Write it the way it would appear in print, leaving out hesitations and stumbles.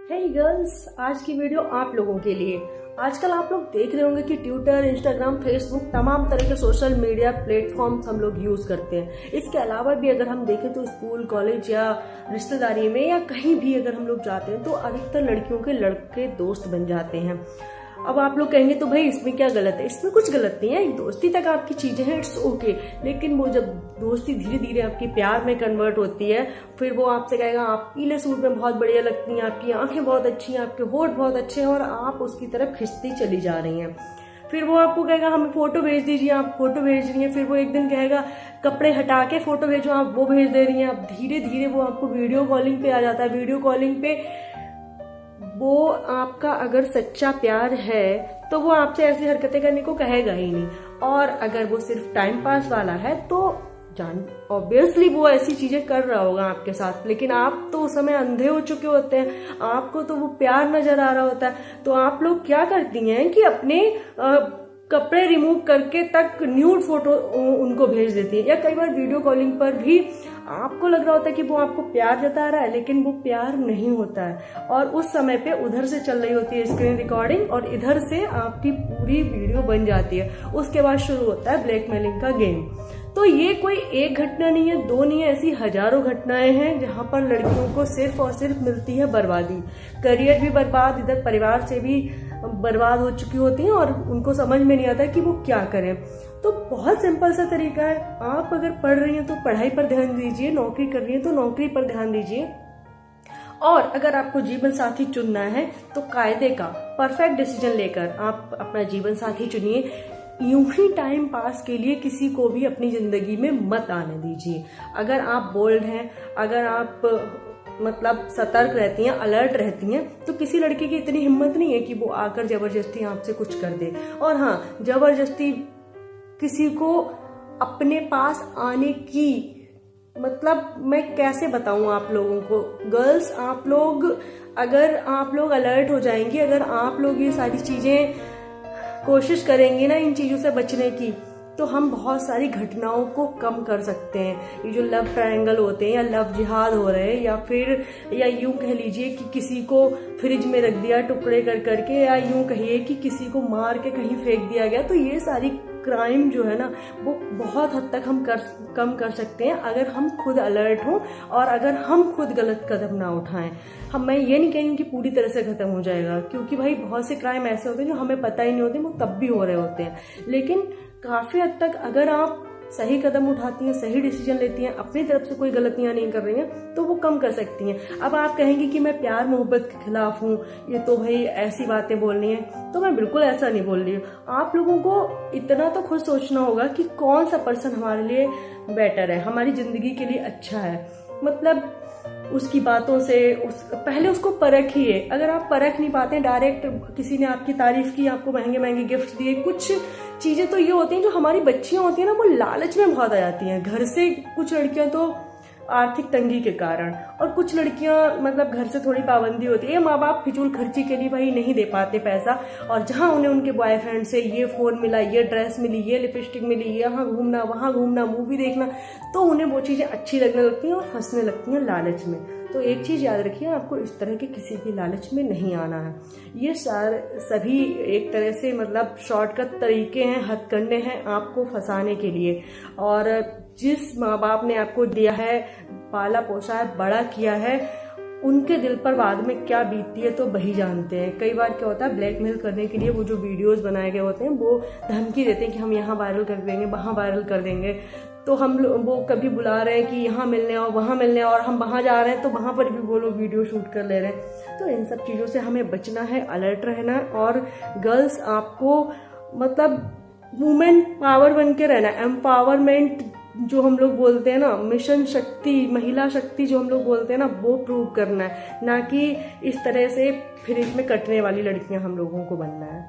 हे girls, आज की video आप लोगों के लिए। आजकल आप लोग देख रहे होंगे कि ट्विटर, इंस्टाग्राम, फेसबुक, तमाम तरह के सोशल मीडिया प्लेटफॉर्म्स हम लोग यूज करते हैं। इसके अलावा भी अगर हम देखें तो स्कूल, कॉलेज या रिश्तेदारी में या कहीं भी अगर हम लोग जाते हैं तो अधिकतर लड़कियों के लड़के दोस्त बन जाते हैं। अब आप लोग कहेंगे तो भाई इसमें क्या गलत है? इसमें कुछ गलत नहीं है, दोस्ती तक आपकी चीजें हैं, इट्स ओके। लेकिन वो जब दोस्ती धीरे धीरे आपकी प्यार में कन्वर्ट होती है, फिर वो आपसे कहेगा आप पीले सूट में बहुत बढ़िया लगती हैं, आपकी आंखें बहुत अच्छी हैं, आपके होठ बहुत अच्छे हैं, और आप उसकी तरफ खिंचती चली जा रही हैं। फिर वो आपको कहेगा हमें फोटो भेज दीजिए, आप फोटो भेज रही हैं। फिर वो एक दिन कहेगा कपड़े हटा के फोटो भेजो, आप वो भेज दे रही हैं। अब धीरे धीरे वो आपको वीडियो कॉलिंग पे आ जाता है। वीडियो कॉलिंग पे वो आपका अगर सच्चा प्यार है तो वो आपसे ऐसी हरकतें करने को कहेगा ही नहीं। और अगर वो सिर्फ टाइम पास वाला है तो जान ऑब्वियसली वो ऐसी चीजें कर रहा होगा आपके साथ, लेकिन आप तो उस समय अंधे हो चुके होते हैं, आपको तो वो प्यार नजर आ रहा होता है। तो आप लोग क्या करती हैं कि अपने कपड़े रिमूव करके तक न्यूड फोटो उनको भेज देती है, या कई बार वीडियो कॉलिंग पर भी आपको लग रहा होता है कि वो आपको प्यार जता रहा है, लेकिन वो प्यार नहीं होता है। और उस समय पे उधर से चल रही होती है स्क्रीन रिकॉर्डिंग और इधर से आपकी पूरी वीडियो बन जाती है। उसके बाद शुरू होता है ब्लैकमेलिंग का गेम। तो ये कोई एक घटना नहीं है, दो नहीं है, ऐसी हजारों घटनाएं हैं जहां पर लड़कियों को सिर्फ और सिर्फ मिलती है बर्बादी। करियर भी बर्बाद, इधर परिवार से भी बर्बाद हो चुकी होती हैं और उनको समझ में नहीं आता कि वो क्या करें। तो बहुत सिंपल सा तरीका है, आप अगर पढ़ रही हैं तो पढ़ाई पर ध्यान दीजिए, नौकरी कर रही हैं तो नौकरी पर ध्यान दीजिए, और अगर आपको जीवन साथी चुनना है तो कायदे का परफेक्ट डिसीजन लेकर आप अपना जीवन साथी चुनिए। यूं ही टाइम पास के लिए किसी को भी अपनी जिंदगी में मत आने दीजिए। अगर आप बोल्ड हैं, अगर आप मतलब सतर्क रहती हैं, अलर्ट रहती हैं, तो किसी लड़के की इतनी हिम्मत नहीं है कि वो आकर जबरदस्ती आपसे कुछ कर दे। और हाँ, जबरदस्ती किसी को अपने पास आने की मतलब मैं कैसे बताऊं आप लोगों को। गर्ल्स, आप लोग अगर आप लोग अलर्ट हो जाएंगी, अगर आप लोग ये सारी चीजें कोशिश करेंगे ना इन चीजों से बचने की, तो हम बहुत सारी घटनाओं को कम कर सकते हैं। ये जो लव ट्रायंगल होते हैं या लव जिहाद हो रहे हैं, या फिर या यूं कह लीजिए कि किसी को फ्रिज में रख दिया टुकड़े कर करके, या यूं कहिए कि किसी को मार के कहीं फेंक दिया गया, तो ये सारी क्राइम जो है ना वो बहुत हद तक हम कम कर सकते हैं अगर हम खुद अलर्ट हों और अगर हम खुद गलत कदम ना उठाएं। मैं ये नहीं कहेंगे कि पूरी तरह से खत्म हो जाएगा, क्योंकि भाई बहुत से क्राइम ऐसे होते हैं जो हमें पता ही नहीं होते, वो तब भी हो रहे होते हैं। लेकिन काफी हद तक अगर आप सही कदम उठाती हैं, सही डिसीजन लेती हैं, अपनी तरफ से कोई गलतियां नहीं कर रही हैं, तो वो कम कर सकती हैं। अब आप कहेंगी कि मैं प्यार मोहब्बत के खिलाफ हूँ, ये तो भाई ऐसी बातें बोलनी है, तो मैं बिल्कुल ऐसा नहीं बोल रही हूँ। आप लोगों को इतना तो खुद सोचना होगा कि कौन सा पर्सन हमारे लिए बेटर है, हमारी जिंदगी के लिए अच्छा है। मतलब उसकी बातों से पहले उसको परखिए। अगर आप परख नहीं पाते, डायरेक्ट किसी ने आपकी तारीफ की, आपको महंगे महंगे गिफ्ट दिए, कुछ चीजें तो ये होती हैं जो हमारी बच्चियां होती हैं ना, वो लालच में बहुत आ जाती हैं घर से। कुछ लड़कियां तो आर्थिक तंगी के कारण, और कुछ लड़कियां मतलब घर से थोड़ी पाबंदी होती है, माँ बाप फिजूल खर्ची के लिए भाई नहीं दे पाते पैसा, और जहां उन्हें उनके बॉयफ्रेंड से ये फोन मिला, ये ड्रेस मिली, ये लिपस्टिक मिली, यहाँ घूमना वहां घूमना, मूवी देखना, तो उन्हें वो चीजें अच्छी लगने लगती हैं और फंसने लगती हैं लालच में। तो एक चीज याद रखिए, आपको इस तरह के किसी भी लालच में नहीं आना है। ये सभी एक तरह से मतलब शॉर्टकट तरीके हैं, हथकंडे हैं आपको फंसाने के लिए। और जिस माँ बाप ने आपको दिया है, पाला पोसा है, बड़ा किया है, उनके दिल पर बाद में क्या बीतती है तो वही जानते हैं। कई बार क्या होता है, ब्लैकमेल करने के लिए वो जो वीडियोस बनाए गए होते हैं वो धमकी देते हैं कि हम यहाँ वायरल कर देंगे, वहाँ वायरल कर देंगे। तो हम वो कभी बुला रहे हैं कि यहाँ मिलने और वहाँ मिलने, और हम वहाँ जा रहे हैं तो वहाँ पर भी वो लोग वीडियो शूट कर ले रहे हैं। तो इन सब चीज़ों से हमें बचना है, अलर्ट रहना। और गर्ल्स, आपको मतलब वुमेन पावर बन के रहना, एम्पावरमेंट जो हम लोग बोलते हैं ना, मिशन शक्ति, महिला शक्ति जो हम लोग बोलते हैं ना, वो प्रूव करना है, ना कि इस तरह से फ्रिज में कटने वाली लड़कियां हम लोगों को बनना है।